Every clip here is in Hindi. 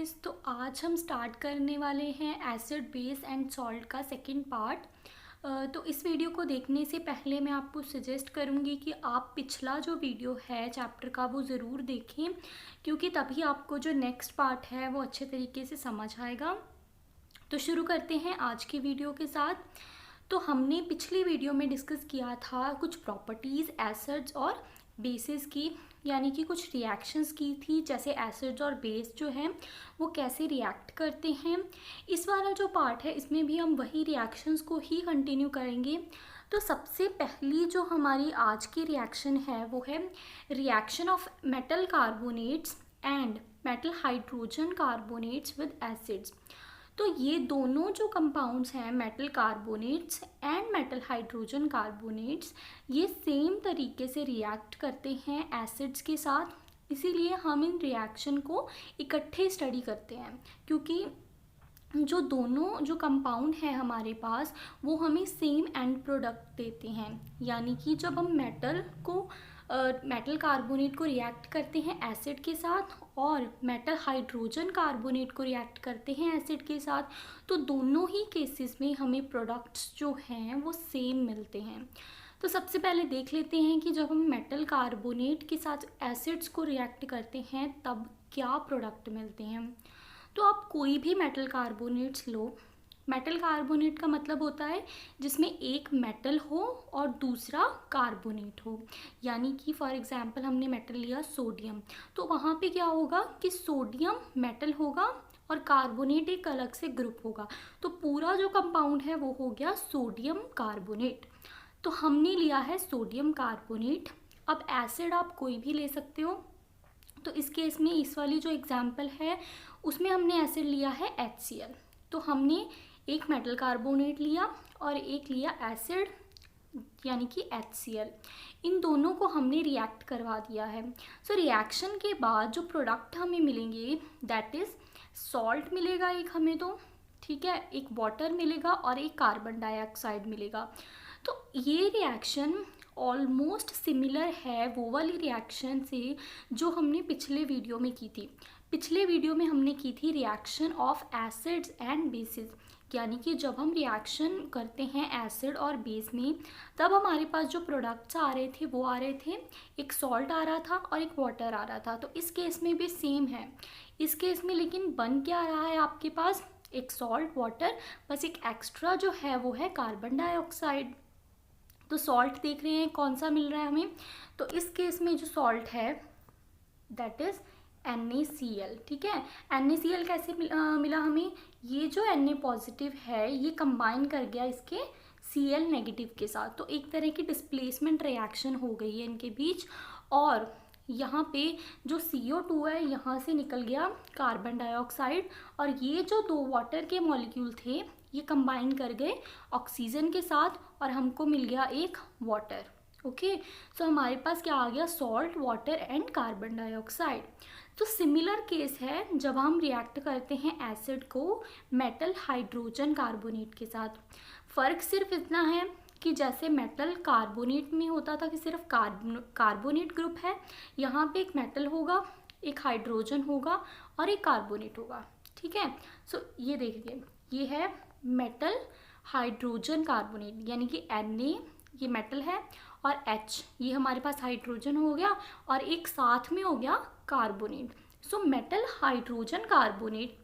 गाइस, तो आज हम स्टार्ट करने वाले हैं एसिड बेस एंड सॉल्ट का सेकंड पार्ट। तो इस वीडियो को देखने से पहले मैं आपको सजेस्ट करूंगी कि आप पिछला जो वीडियो है चैप्टर का वो ज़रूर देखें, क्योंकि तभी आपको जो नेक्स्ट पार्ट है वो अच्छे तरीके से समझ आएगा। तो शुरू करते हैं आज की वीडियो के साथ। तो हमने पिछली वीडियो में डिस्कस किया था कुछ प्रॉपर्टीज़ एसिड्स और बेसिस की, यानी कि कुछ रिएक्शंस की थी, जैसे एसिड्स और बेस जो हैं वो कैसे रिएक्ट करते हैं। इस वाला जो पार्ट है इसमें भी हम वही रिएक्शंस को ही कंटिन्यू करेंगे। तो सबसे पहली जो हमारी आज की रिएक्शन है वो है reaction of metal carbonates and metal hydrogen carbonates with acids. तो ये दोनों जो कंपाउंड्स हैं metal carbonates and metal hydrogen carbonates, ये सेम तरीके से रिएक्ट करते हैं एसिड्स के साथ, इसीलिए हम इन रिएक्शन को इकट्ठे स्टडी करते हैं, क्योंकि जो दोनों जो कंपाउंड है हमारे पास वो हमें सेम एंड प्रोडक्ट देते हैं। यानी कि जब हम मेटल कार्बोनेट को रिएक्ट करते हैं एसिड के साथ और मेटल हाइड्रोजन कार्बोनेट को रिएक्ट करते हैं एसिड के साथ, तो दोनों ही केसेस में हमें प्रोडक्ट्स जो हैं वो सेम मिलते हैं। तो सबसे पहले देख लेते हैं कि जब हम मेटल कार्बोनेट के साथ एसिड्स को रिएक्ट करते हैं तब क्या प्रोडक्ट मिलते हैं। तो आप कोई भी मेटल कार्बोनेट्स लो। मेटल कार्बोनेट का मतलब होता है जिसमें एक मेटल हो और दूसरा कार्बोनेट हो। यानी कि फॉर एग्जांपल हमने मेटल लिया सोडियम, तो वहाँ पे क्या होगा कि सोडियम मेटल होगा और कार्बोनेट एक अलग से ग्रुप होगा, तो पूरा जो कंपाउंड है वो हो गया सोडियम कार्बोनेट। तो हमने लिया है सोडियम कार्बोनेट। अब एसिड आप कोई भी ले सकते हो। तो इस केस में इस वाली जो एग्जाम्पल है उसमें हमने एसिड लिया है HCl। तो हमने एक मेटल कार्बोनेट लिया और एक लिया एसिड यानी कि HCl। इन दोनों को हमने रिएक्ट करवा दिया है। सो रिएक्शन के बाद जो प्रोडक्ट हमें मिलेंगे दैट इज़ सॉल्ट मिलेगा एक हमें, तो ठीक है, एक वाटर मिलेगा और एक कार्बन डाइऑक्साइड मिलेगा। तो ये रिएक्शन ऑलमोस्ट सिमिलर है वो वाली रिएक्शन से जो हमने पिछले वीडियो में की थी। पिछले वीडियो में हमने की थी reaction of acids and bases, यानी कि जब हम रिएक्शन करते हैं एसिड और बेस में तब हमारे पास जो प्रोडक्ट्स आ रहे थे वो आ रहे थे, एक सॉल्ट आ रहा था और एक वाटर आ रहा था। तो इस केस में भी सेम है। इस केस में लेकिन बन क्या रहा है आपके पास, एक सॉल्ट वाटर, बस एक एक्स्ट्रा जो है वो है कार्बन डाइऑक्साइड। तो सॉल्ट देख रहे हैं कौन सा मिल रहा है हमें, तो इस केस में जो सॉल्ट है दैट इज NaCl। ठीक है, NaCl कैसे मिला हमें, ये जो Na पॉजिटिव है ये कंबाइन कर गया इसके Cl नेगेटिव के साथ, तो एक तरह की डिस्प्लेसमेंट रिएक्शन हो गई है इनके बीच। और यहाँ पे जो CO2 है यहाँ से निकल गया कार्बन डाइऑक्साइड, और ये जो दो वाटर के मॉलिक्यूल थे ये कंबाइन कर गए ऑक्सीजन के साथ और हमको मिल गया एक वाटर। ओके, सो हमारे पास क्या आ गया, salt, water and carbon dioxide. तो सिमिलर केस है जब हम रिएक्ट करते हैं एसिड को मेटल हाइड्रोजन कार्बोनेट के साथ। फ़र्क सिर्फ इतना है कि जैसे मेटल कार्बोनेट में होता था कि सिर्फ कार्बोनेट ग्रुप है, यहाँ पे एक मेटल होगा, एक हाइड्रोजन होगा और एक कार्बोनेट होगा। ठीक है, सो ये देखिए ये है मेटल हाइड्रोजन कार्बोनेट, यानी कि Na ये मेटल है और H ये हमारे पास हाइड्रोजन हो गया और एक साथ में हो गया carbonate. So metal hydrogen carbonate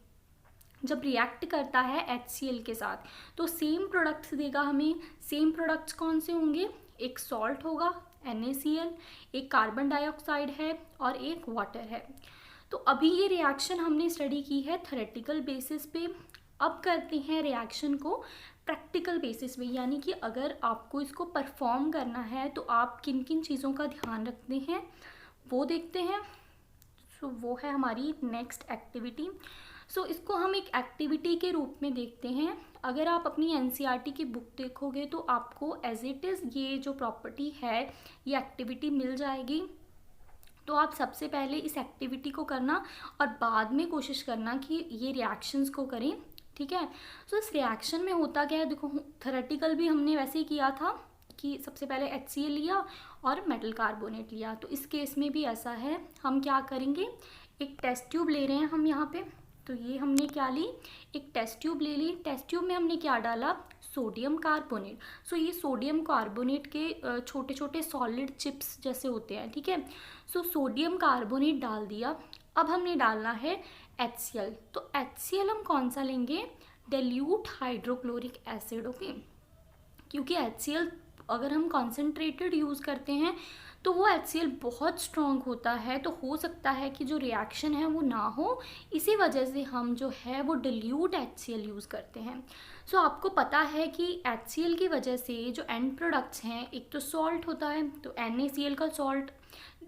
जब रिएक्ट करता है HCl के साथ तो सेम प्रोडक्ट्स देगा हमें। सेम प्रोडक्ट्स कौन से होंगे, एक सॉल्ट होगा NaCl, एक कार्बन डाइऑक्साइड है और एक वाटर है। तो अभी ये रिएक्शन हमने स्टडी की है थ्योरेटिकल बेसिस पे। अब करते हैं रिएक्शन को प्रैक्टिकल बेसिस पे, यानी कि अगर आपको इसको परफॉर्म करना है तो आप किन किन चीज़ों का ध्यान रखते हैं वो देखते हैं। सो वो है हमारी नेक्स्ट एक्टिविटी। सो इसको हम एक एक्टिविटी के रूप में देखते हैं। अगर आप अपनी NCERT की बुक देखोगे तो आपको एज इट इज़ ये जो प्रॉपर्टी है ये एक्टिविटी मिल जाएगी। तो आप सबसे पहले इस एक्टिविटी को करना और बाद में कोशिश करना कि ये रिएक्शंस को करें। ठीक है, तो इस रिएक्शन में होता क्या है, देखो थ्योरेटिकल भी हमने वैसे ही किया था कि सबसे पहले HCl लिया और मेटल कार्बोनेट लिया। तो इस केस में भी ऐसा है, हम क्या करेंगे, एक टेस्ट ट्यूब ले रहे हैं हम यहाँ पे। तो ये हमने क्या ली, एक टेस्ट ट्यूब ले ली। टेस्ट ट्यूब में हमने क्या डाला, सोडियम कार्बोनेट। सो ये सोडियम कार्बोनेट के छोटे छोटे सॉलिड चिप्स जैसे होते हैं, ठीक है। सो सोडियम कार्बोनेट डाल दिया। अब हमने डालना है HCl। तो HCl हम कौन सा लेंगे, डाइल्यूट हाइड्रोक्लोरिक एसिड, ओके। क्योंकि HCl अगर हम कॉन्सेंट्रेटेड यूज़ करते हैं तो वो HCl बहुत स्ट्रॉन्ग होता है, तो हो सकता है कि जो रिएक्शन है वो ना हो, इसी वजह से हम जो है वो डिल्यूट HCl यूज़ करते हैं। सो आपको पता है कि HCl की वजह से जो एंड प्रोडक्ट्स हैं, एक तो सॉल्ट होता है, तो NaCl का सॉल्ट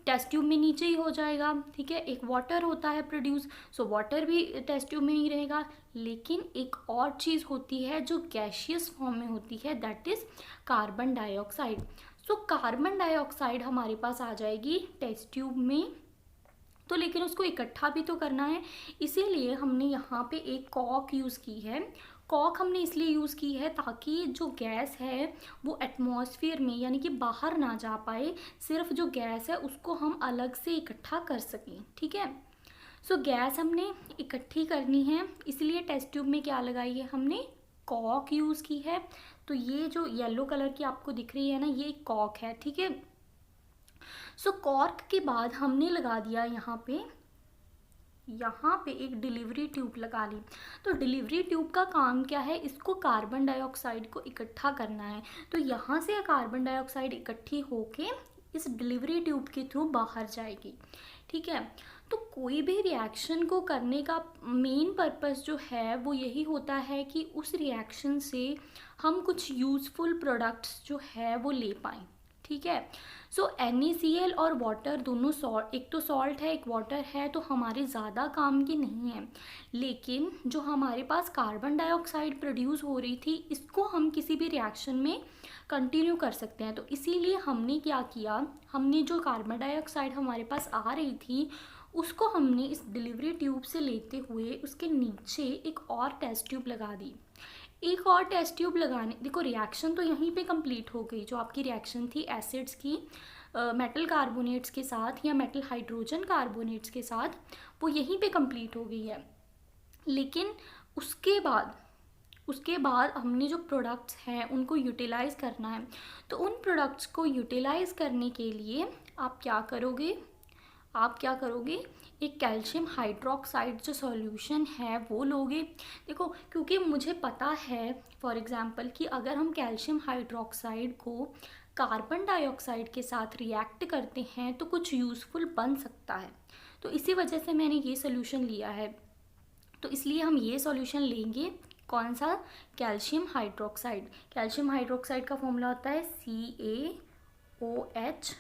टेस्ट ट्यूब में नीचे ही हो जाएगा, ठीक है। एक वाटर होता है प्रोड्यूस, सो वाटर भी टेस्ट ट्यूब में ही रहेगा। लेकिन एक और चीज़ होती है जो गैशियस फॉर्म में होती है, that is carbon dioxide. So carbon dioxide हमारे पास आ जाएगी टेस्ट ट्यूब में, तो लेकिन उसको इकट्ठा भी तो करना है, इसीलिए हमने यहाँ पे एक कॉक यूज़ की है। कॉक हमने इसलिए यूज़ की है ताकि जो गैस है वो एटमॉस्फेयर में यानी कि बाहर ना जा पाए, सिर्फ जो गैस है उसको हम अलग से इकट्ठा कर सकें, ठीक है। सो गैस हमने इकट्ठी करनी है, इसलिए टेस्ट ट्यूब में क्या लगाई है हमने, कॉक यूज़ की है। तो ये जो येलो कलर की आपको दिख रही है ना, ये कॉक है, ठीक है। सो कॉर्क के बाद हमने लगा दिया यहाँ पे एक डिलीवरी ट्यूब लगा ली। तो डिलीवरी ट्यूब का काम क्या है, इसको कार्बन डाइऑक्साइड को इकट्ठा करना है। तो यहाँ से कार्बन डाइऑक्साइड इकट्ठी होके इस डिलीवरी ट्यूब के थ्रू बाहर जाएगी, ठीक है। तो कोई भी रिएक्शन को करने का मेन पर्पस जो है वो यही होता है कि उस रिएक्शन से हम कुछ यूज़फुल प्रोडक्ट्स जो है वो ले पाएँ, ठीक है। सो NaCl और वाटर दोनों सॉल्ट, एक तो सॉल्ट है एक वाटर है, तो हमारे ज़्यादा काम की नहीं है। लेकिन जो हमारे पास कार्बन डाइऑक्साइड प्रोड्यूस हो रही थी, इसको हम किसी भी रिएक्शन में कंटिन्यू कर सकते हैं। तो इसीलिए हमने क्या किया, हमने जो कार्बन डाइऑक्साइड हमारे पास आ रही थी उसको हमने इस डिलीवरी ट्यूब से लेते हुए उसके नीचे एक और टेस्ट ट्यूब लगा दी। एक और टेस्ट ट्यूब लगाने, देखो रिएक्शन तो यहीं पे कंप्लीट हो गई, जो आपकी रिएक्शन थी एसिड्स की मेटल कार्बोनेट्स के साथ या मेटल हाइड्रोजन कार्बोनेट्स के साथ, वो यहीं पे कंप्लीट हो गई है। लेकिन उसके बाद हमने जो प्रोडक्ट्स हैं उनको यूटिलाइज़ करना है। तो उन प्रोडक्ट्स को यूटिलाइज़ करने के लिए आप क्या करोगे, एक कैल्शियम हाइड्रोक्साइड जो सॉल्यूशन है वो लोगे। देखो क्योंकि मुझे पता है फॉर एग्जांपल कि अगर हम कैल्शियम हाइड्रोक्साइड को कार्बन डाइऑक्साइड के साथ रिएक्ट करते हैं तो कुछ यूज़फुल बन सकता है, तो इसी वजह से मैंने ये सोल्यूशन लिया है। तो इसलिए हम ये सॉल्यूशन लेंगे, कौन सा, कैल्शियम हाइड्रोक्साइड। कैल्शियम हाइड्रोक्साइड का फॉर्मूला होता है CaOH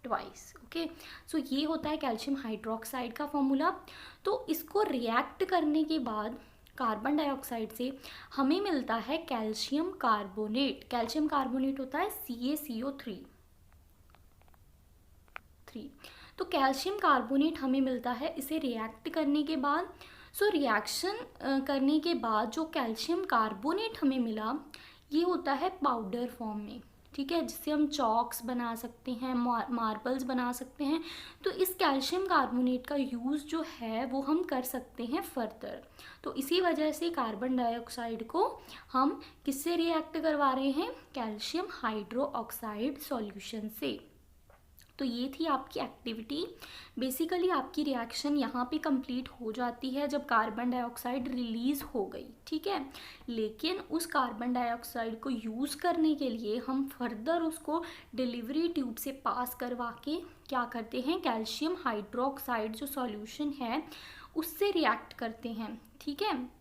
ट्वाइस, ओके। सो ये होता है कैल्शियम हाइड्रोक्साइड का फॉर्मूला। तो इसको रिएक्ट करने के बाद कार्बन डाइऑक्साइड से हमें मिलता है कैल्शियम कार्बोनेट। कैल्शियम कार्बोनेट होता है CaCO3। तो कैल्शियम कार्बोनेट हमें मिलता है इसे रिएक्ट करने के बाद। सो रिएक्शन करने के बाद जो कैल्शियम कार्बोनेट हमें मिला, ये होता है पाउडर फॉर्म में, ठीक है, जिससे हम चॉक्स बना सकते हैं, मार्बल्स बना सकते हैं। तो इस कैल्शियम कार्बोनेट का यूज़ जो है वो हम कर सकते हैं फर्दर। तो इसी वजह से कार्बन डाइऑक्साइड को हम किससे रिएक्ट करवा रहे हैं, कैल्शियम हाइड्रोक्साइड सॉल्यूशन से। तो ये थी आपकी एक्टिविटी। बेसिकली आपकी रिएक्शन यहाँ पे कंप्लीट हो जाती है जब कार्बन डाइऑक्साइड रिलीज़ हो गई, ठीक है। लेकिन उस कार्बन डाइऑक्साइड को यूज़ करने के लिए हम फर्दर उसको डिलीवरी ट्यूब से पास करवा के क्या करते हैं, कैल्शियम हाइड्रोक्साइड जो सॉल्यूशन है उससे रिएक्ट करते हैं, ठीक है।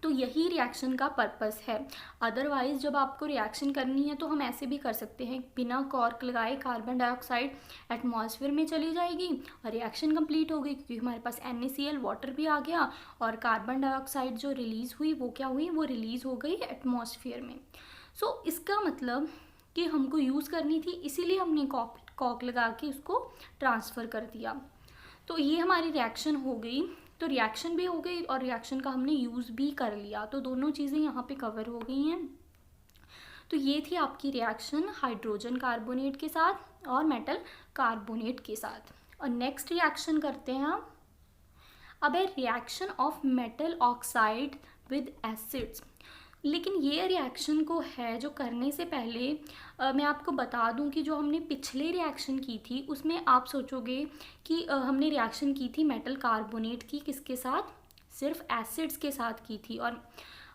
तो यही रिएक्शन का पर्पस है। अदरवाइज़ जब आपको रिएक्शन करनी है तो हम ऐसे भी कर सकते हैं, बिना कॉर्क लगाए कार्बन डाइऑक्साइड एटमॉस्फेयर में चली जाएगी और रिएक्शन कंप्लीट हो गई, क्योंकि हमारे पास NaCl वाटर भी आ गया और कार्बन डाइऑक्साइड जो रिलीज़ हुई वो क्या हुई, वो रिलीज़ हो गई एटमॉस्फेयर में। सो इसका मतलब कि हमको यूज़ करनी थी, इसीलिए हमने कॉर्क लगा के उसको ट्रांसफ़र कर दिया। तो ये हमारी रिएक्शन हो गई। तो रिएक्शन भी हो गई और रिएक्शन का हमने यूज़ भी कर लिया, तो दोनों चीज़ें यहाँ पे कवर हो गई हैं। तो ये थी आपकी रिएक्शन हाइड्रोजन कार्बोनेट के साथ और मेटल कार्बोनेट के साथ। और नेक्स्ट रिएक्शन करते हैं हम। अब है reaction of metal oxide with acids. लेकिन ये रिएक्शन को है जो करने से पहले मैं आपको बता दूं कि जो हमने पिछले रिएक्शन की थी उसमें आप सोचोगे कि हमने रिएक्शन की थी मेटल कार्बोनेट की, किसके साथ, सिर्फ एसिड्स के साथ की थी, और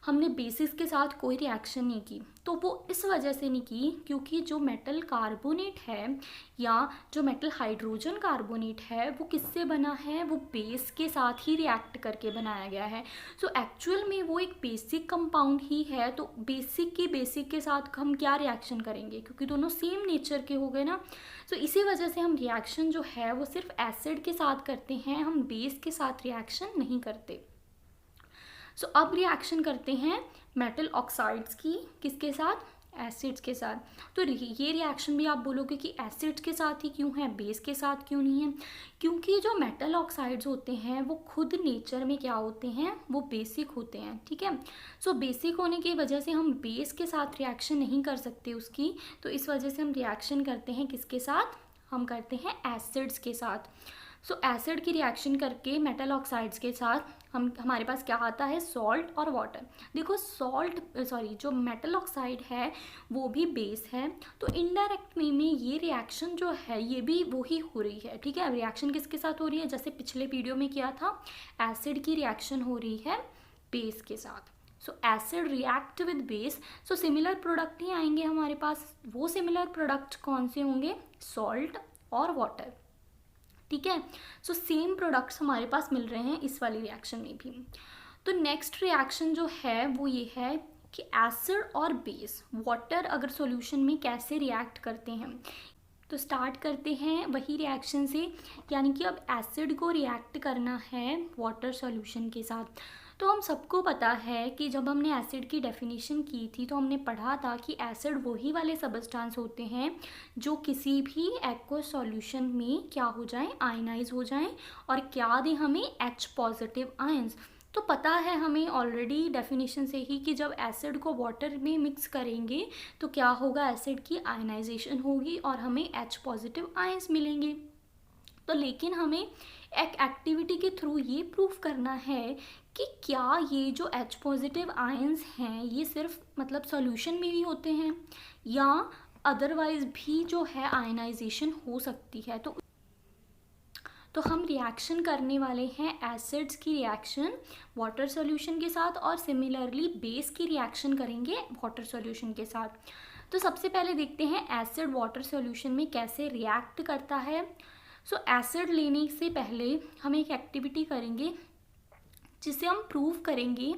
हमने बेसिस के साथ कोई रिएक्शन नहीं की। तो वो इस वजह से नहीं की क्योंकि जो मेटल कार्बोनेट है या जो मेटल हाइड्रोजन कार्बोनेट है वो किससे बना है, वो बेस के साथ ही रिएक्ट करके बनाया गया है। सो एक्चुअल में वो एक बेसिक कंपाउंड ही है। तो बेसिक के साथ हम क्या रिएक्शन करेंगे, क्योंकि दोनों सेम नेचर के हो गए ना। सो इसी वजह से हम रिएक्शन जो है वो सिर्फ एसिड के साथ करते हैं, हम बेस के साथ रिएक्शन नहीं करते। सो अब रिएक्शन करते हैं मेटल ऑक्साइड्स की, किसके साथ, एसिड्स के साथ। तो ये रिएक्शन भी आप बोलोगे कि एसिड्स के साथ ही क्यों है, बेस के साथ क्यों नहीं है, क्योंकि जो मेटल ऑक्साइड्स होते हैं वो खुद नेचर में क्या होते हैं, वो बेसिक होते हैं। ठीक है, सो बेसिक होने की वजह से हम बेस के साथ रिएक्शन नहीं कर सकते उसकी, तो इस वजह से हम रिएक्शन करते हैं किसके साथ, हम करते हैं एसिड्स के साथ। सो एसिड की रिएक्शन करके मेटल ऑक्साइड्स के साथ हमारे पास क्या आता है, सॉल्ट और वाटर। देखो जो मेटल ऑक्साइड है वो भी बेस है, तो इनडायरेक्ट वे में ये रिएक्शन जो है ये भी वही हो रही है। ठीक है, रिएक्शन किसके साथ हो रही है, जैसे पिछले वीडियो में किया था, एसिड की रिएक्शन हो रही है बेस के साथ। So acid react with base, so similar product ही आएंगे हमारे पास। वो सिमिलर प्रोडक्ट कौन से होंगे, सॉल्ट और वाटर। ठीक है, सो सेम प्रोडक्ट्स हमारे पास मिल रहे हैं इस वाली रिएक्शन में भी। तो नेक्स्ट रिएक्शन जो है वो ये है कि एसिड और बेस वाटर अगर सॉल्यूशन में कैसे रिएक्ट करते हैं। तो स्टार्ट करते हैं वही रिएक्शन से, यानी कि अब एसिड को रिएक्ट करना है वाटर सॉल्यूशन के साथ। तो हम सबको पता है कि जब हमने एसिड की डेफिनेशन की थी तो हमने पढ़ा था कि एसिड वही वाले सबस्टेंस होते हैं जो किसी भी एक्वस सॉल्यूशन में क्या हो जाएं, आयनाइज हो जाएं, और क्या दें हमें, H पॉजिटिव आयंस। तो पता है हमें ऑलरेडी डेफिनेशन से ही कि जब एसिड को वाटर में मिक्स करेंगे तो क्या होगा, एसिड की आयनाइजेशन होगी और हमें H पॉजिटिव आयंस मिलेंगे। तो लेकिन हमें एक एक्टिविटी के थ्रू ये प्रूफ करना है कि क्या ये जो H पॉजिटिव आयंस हैं ये सिर्फ मतलब सॉल्यूशन में भी होते हैं या अदरवाइज भी जो है आयनाइजेशन हो सकती है। तो हम रिएक्शन करने वाले हैं एसिड्स की रिएक्शन वाटर सॉल्यूशन के साथ, और सिमिलरली बेस की रिएक्शन करेंगे वाटर सॉल्यूशन के साथ। तो सबसे पहले देखते हैं एसिड वाटर सॉल्यूशन में कैसे रिएक्ट करता है। सो एसिड लेने से पहले हम एक एक्टिविटी करेंगे जिससे हम प्रूव करेंगे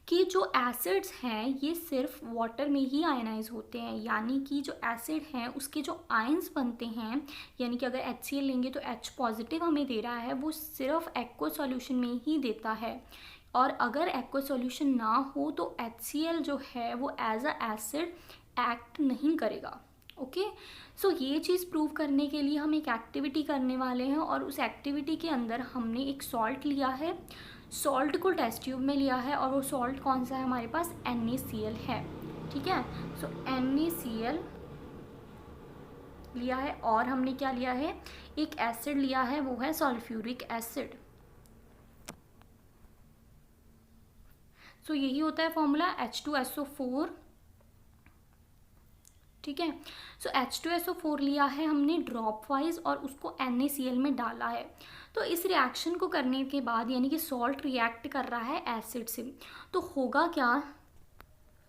कि जो एसिड्स हैं ये सिर्फ वाटर में ही आयनाइज होते हैं, यानी कि जो एसिड हैं उसके जो आयंस बनते हैं, यानी कि अगर HCl लेंगे तो H पॉजिटिव हमें दे रहा है, वो सिर्फ एक्वा सॉल्यूशन में ही देता है, और अगर एक्वा सॉल्यूशन ना हो तो HCl जो है वो एज अ एसिड एक्ट नहीं करेगा। ओके, सो ये चीज़ प्रूव करने के लिए हम एक एक्टिविटी करने वाले हैं, और उस एक्टिविटी के अंदर हमने एक सॉल्ट लिया है, सॉल्ट को टेस्ट ट्यूब में लिया है, और वो सॉल्ट कौन सा है हमारे पास, NaCl है। ठीक है, सो NaCl लिया है, और हमने क्या लिया है, एक एसिड लिया है, वो है सल्फ्यूरिक एसिड। सो यही होता है फॉर्मूला H2SO4। ठीक है, सो H2SO4 लिया है हमने ड्रॉप वाइज और उसको NaCl में डाला है। तो इस रिएक्शन को करने के बाद यानी कि सॉल्ट रिएक्ट कर रहा है एसिड से, तो होगा क्या,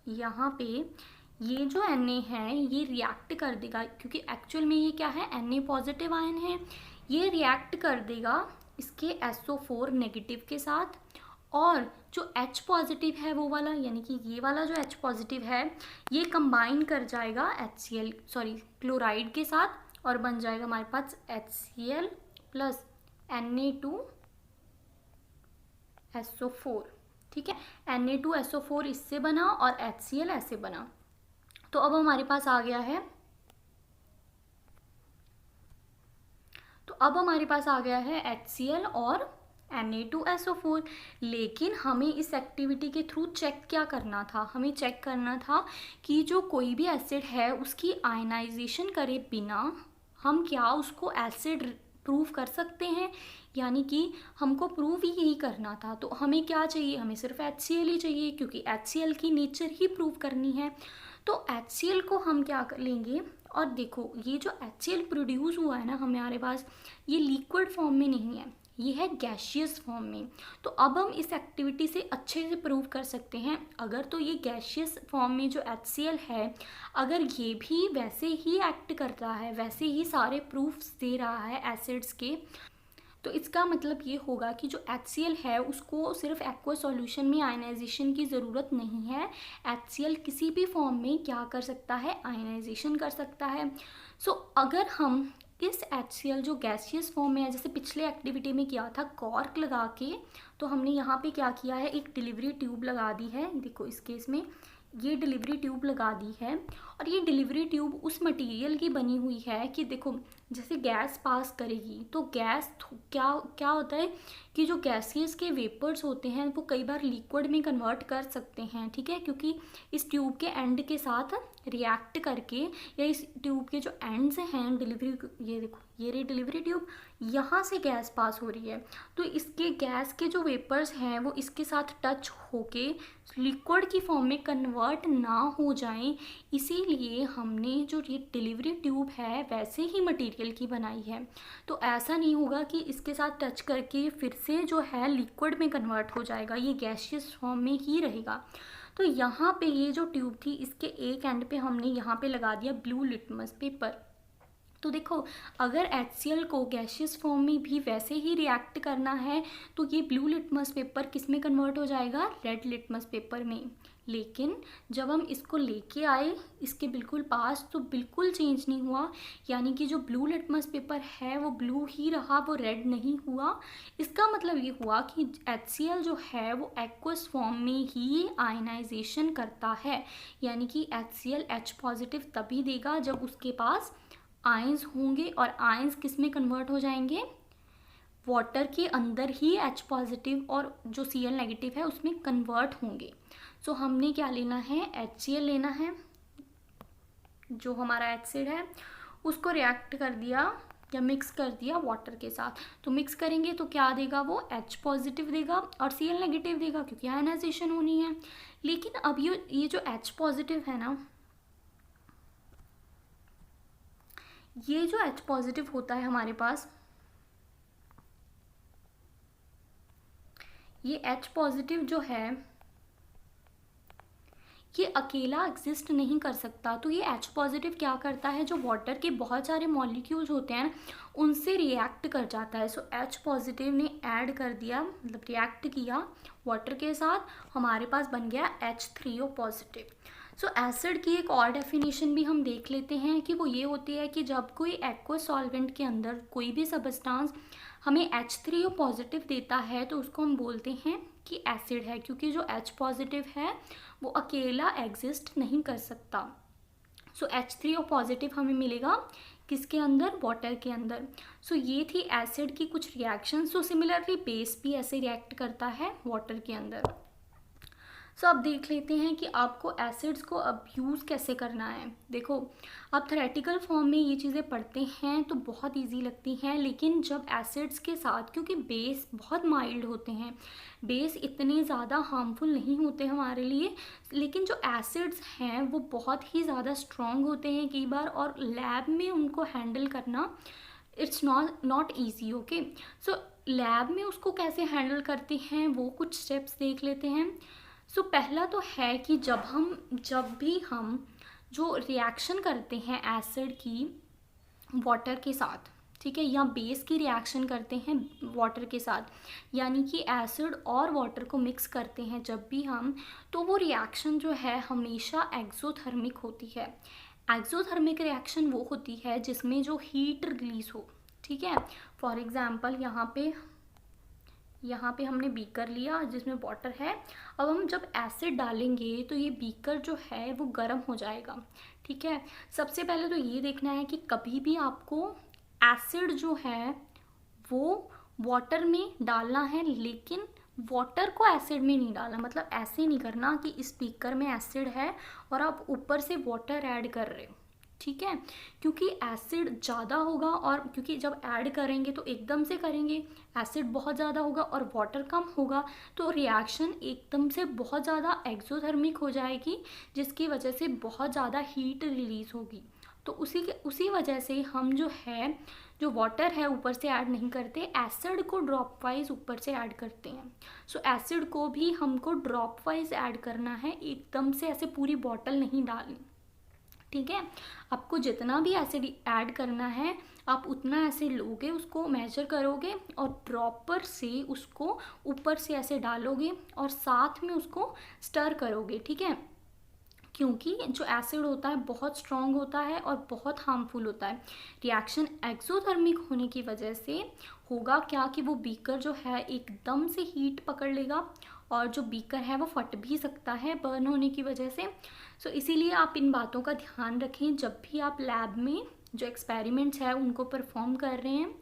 यहाँ पे ये जो Na है ये रिएक्ट कर देगा, क्योंकि एक्चुअल में ये क्या है, Na पॉजिटिव आयन है, ये रिएक्ट कर देगा इसके SO4 नेगेटिव के साथ, और जो H पॉजिटिव है वो वाला, यानी कि ये वाला जो H पॉजिटिव है ये कंबाइन कर जाएगा क्लोराइड के साथ, और बन जाएगा हमारे पास HCl प्लस Na2SO4। ठीक है, Na2SO4 इससे बना और HCl ऐसे बना। तो अब हमारे पास आ गया है HCl और Na2SO4। लेकिन हमें इस एक्टिविटी के थ्रू चेक क्या करना था, हमें चेक करना था कि जो कोई भी एसिड है उसकी आयनाइजेशन करे बिना हम क्या उसको एसिड प्रूव कर सकते हैं, यानी कि हमको प्रूव ही यही करना था। तो हमें क्या चाहिए, हमें सिर्फ HCl ही चाहिए, क्योंकि HCl की नेचर ही प्रूव करनी है। तो HCl को हम क्या कर लेंगे, और देखो ये जो HCl प्रोड्यूस हुआ है ना हमारे पास, ये लिक्विड फॉर्म में नहीं है, ये है गैशियस फॉर्म में। तो अब हम इस एक्टिविटी से अच्छे से प्रूव कर सकते हैं, अगर तो ये गैशियस फॉर्म में जो HCl है, अगर ये भी वैसे ही एक्ट कर रहा है, वैसे ही सारे प्रूफ्स दे रहा है एसिड्स के, तो इसका मतलब ये होगा कि जो HCl है उसको सिर्फ एक्वा सॉल्यूशन में आयनाइजेशन की ज़रूरत नहीं है। HCl किसी भी फॉर्म में क्या कर सकता है, आयनाइजेशन कर सकता है। सो अगर हम इस HCl जो गैसियस फॉर्म में है, जैसे पिछले एक्टिविटी में किया था कॉर्क लगा के, तो हमने यहाँ पे क्या किया है, एक डिलीवरी ट्यूब लगा दी है। देखो इस केस में ये डिलीवरी ट्यूब लगा दी है, और ये डिलीवरी ट्यूब उस मटेरियल की बनी हुई है कि देखो जैसे गैस पास करेगी तो गैस क्या क्या होता है कि जो गैसेस के वेपर्स होते हैं वो कई बार लिक्विड में कन्वर्ट कर सकते हैं, ठीक है, क्योंकि इस ट्यूब के एंड के साथ रिएक्ट करके, या इस ट्यूब के जो एंड्स हैं डिलीवरी, ये देखो ये रही डिलीवरी ट्यूब, यहाँ से गैस पास हो रही है, तो इसके गैस के जो वेपर्स हैं वो इसके साथ टच होके लिक्विड की फॉर्म में कन्वर्ट ना हो जाएं, इसीलिए हमने जो ये डिलीवरी ट्यूब है वैसे ही मटेरियल की बनाई है। तो ऐसा नहीं होगा कि इसके साथ टच करके फिर से जो है लिक्विड में कन्वर्ट हो जाएगा, ये गैसियस फॉर्म में ही रहेगा। तो यहाँ पे ये जो ट्यूब थी इसके एक एंड पे हमने यहाँ पे लगा दिया ब्लू लिटमस पेपर। तो देखो अगर HCl को गैसियस फॉर्म में भी वैसे ही रिएक्ट करना है तो ये ब्लू लिटमस पेपर किस में कन्वर्ट हो जाएगा, रेड लिटमस पेपर में। लेकिन जब हम इसको लेके आए इसके बिल्कुल पास तो बिल्कुल चेंज नहीं हुआ, यानी कि जो ब्लू लिटमस पेपर है वो ब्लू ही रहा, वो रेड नहीं हुआ। इसका मतलब ये हुआ कि HCl जो है वो एक्वस फॉर्म में ही आयनाइजेशन करता है, यानी कि HCl H पॉजिटिव तभी देगा जब उसके पास आयंस होंगे, और आयंस किस में कन्वर्ट हो जाएंगे, वाटर के अंदर ही H पॉजिटिव और जो Cl नेगेटिव है उसमें कन्वर्ट होंगे। सो हमने क्या लेना है, HCl लेना है, जो हमारा एसिड है उसको रिएक्ट कर दिया या मिक्स कर दिया वाटर के साथ। तो मिक्स करेंगे तो क्या देगा, वो H पॉजिटिव देगा और Cl नेगेटिव देगा, क्योंकि आयनाइजेशन होनी है। लेकिन अब ये जो H पॉजिटिव है ना, ये जो H पॉजिटिव होता है हमारे पास, ये H पॉजिटिव जो है ये अकेला एग्जिस्ट नहीं कर सकता। तो ये H पॉजिटिव क्या करता है, जो वाटर के बहुत सारे मॉलिक्यूल्स होते हैं उनसे रिएक्ट कर जाता है। सो H पॉजिटिव ने ऐड कर दिया, मतलब रिएक्ट किया वाटर के साथ, हमारे पास बन गया H3O पॉजिटिव। सो एसिड की एक और डेफिनेशन भी हम देख लेते हैं कि वो ये होती है कि जब कोई एक्वस सॉल्वेंट के अंदर कोई भी सबस्टांस हमें H3O पॉजिटिव देता है तो उसको हम बोलते हैं कि एसिड है, क्योंकि जो H पॉजिटिव है वो अकेला एग्जिस्ट नहीं कर सकता। सो H3O पॉजिटिव हमें मिलेगा किसके अंदर, वाटर के अंदर। सो ये थी एसिड की कुछ रिएक्शन। सो सिमिलरली बेस भी ऐसे रिएक्ट करता है वाटर के अंदर। सो अब देख लेते हैं कि आपको एसिड्स को अब यूज़ कैसे करना है। देखो आप थ्योरेटिकल फॉर्म में ये चीज़ें पढ़ते हैं तो बहुत इजी लगती हैं, लेकिन जब एसिड्स के साथ, क्योंकि बेस बहुत माइल्ड होते हैं, बेस इतने ज़्यादा हार्मफुल नहीं होते हमारे लिए, लेकिन जो एसिड्स हैं वो बहुत ही ज़्यादा स्ट्रॉन्ग होते हैं कई बार, और लैब में उनको हैंडल करना it's not easy. Okay, so lab में उसको कैसे हैंडल करते हैं वो कुछ स्टेप्स देख लेते हैं। सो पहला तो है कि जब भी हम जो रिएक्शन करते हैं एसिड की वाटर के साथ, ठीक है, या बेस की रिएक्शन करते हैं वाटर के साथ, यानी कि एसिड और वाटर को मिक्स करते हैं जब भी हम, तो वो रिएक्शन जो है हमेशा एक्सोथर्मिक होती है। एक्सोथर्मिक रिएक्शन वो होती है जिसमें जो हीट रिलीज हो, ठीक है। फॉर एग्जांपल यहाँ पे हमने बीकर लिया जिसमें वाटर है, अब हम जब एसिड डालेंगे तो ये बीकर जो है वो गर्म हो जाएगा, ठीक है। सबसे पहले तो ये देखना है कि कभी भी आपको एसिड जो है वो वाटर में डालना है, लेकिन वाटर को एसिड में नहीं डालना। मतलब ऐसे नहीं करना कि इस बीकर में एसिड है और आप ऊपर से वाटर ऐड कर रहे हो, ठीक है, क्योंकि एसिड ज़्यादा होगा और क्योंकि जब ऐड करेंगे तो एकदम से करेंगे, एसिड बहुत ज़्यादा होगा और वाटर कम होगा, तो रिएक्शन एकदम से बहुत ज़्यादा एक्सोथर्मिक हो जाएगी, जिसकी वजह से बहुत ज़्यादा हीट रिलीज़ होगी। तो उसी वजह से हम जो वाटर है ऊपर से ऐड नहीं करते, एसिड को ड्रॉप वाइज ऊपर से ऐड करते हैं। सो एसिड को भी हमको ड्रॉप वाइज ऐड करना है, एकदम से ऐसे पूरी बॉटल नहीं डालनी। ठीक है, आपको जितना भी एसिड ऐड करना है आप उतना एसिड लोगे, उसको मेजर करोगे और प्रॉपर से उसको ऊपर से ऐसे डालोगे और साथ में उसको स्टर करोगे। ठीक है, क्योंकि जो एसिड होता है बहुत स्ट्रॉन्ग होता है और बहुत हार्मफुल होता है। रिएक्शन एक्सोथर्मिक होने की वजह से होगा क्या कि वो बीकर जो है एकदम से हीट पकड़ लेगा और जो बीकर है वो फट भी सकता है बर्न होने की वजह से। सो इसीलिए आप इन बातों का ध्यान रखें जब भी आप लैब में जो एक्सपेरिमेंट्स है उनको परफॉर्म कर रहे हैं,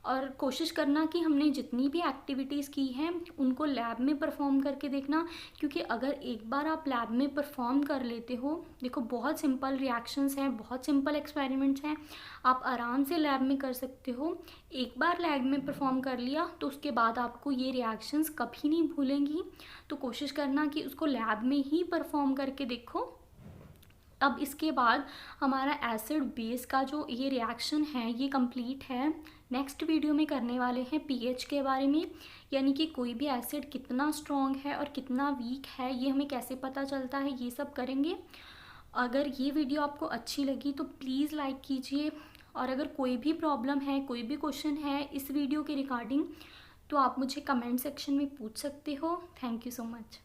और कोशिश करना कि हमने जितनी भी एक्टिविटीज़ की हैं उनको लैब में परफॉर्म करके देखना। क्योंकि अगर एक बार आप लैब में परफॉर्म कर लेते हो, देखो बहुत सिंपल रिएक्शंस हैं, बहुत सिंपल एक्सपेरिमेंट्स हैं, आप आराम से लैब में कर सकते हो। एक बार लैब में परफॉर्म कर लिया तो उसके बाद आपको ये रिएक्शंस कभी नहीं भूलेंगी। तो कोशिश करना कि उसको लैब में ही परफॉर्म करके देखो। अब इसके बाद हमारा एसिड बेस का जो ये रिएक्शन है ये कंप्लीट है। नेक्स्ट वीडियो में करने वाले हैं पीएच के बारे में, यानी कि कोई भी एसिड कितना स्ट्रॉन्ग है और कितना वीक है ये हमें कैसे पता चलता है, ये सब करेंगे। अगर ये वीडियो आपको अच्छी लगी तो प्लीज़ लाइक कीजिए, और अगर कोई भी प्रॉब्लम है, कोई भी क्वेश्चन है इस वीडियो के रिगार्डिंग, तो आप मुझे कमेंट सेक्शन में पूछ सकते हो। Thank you so much.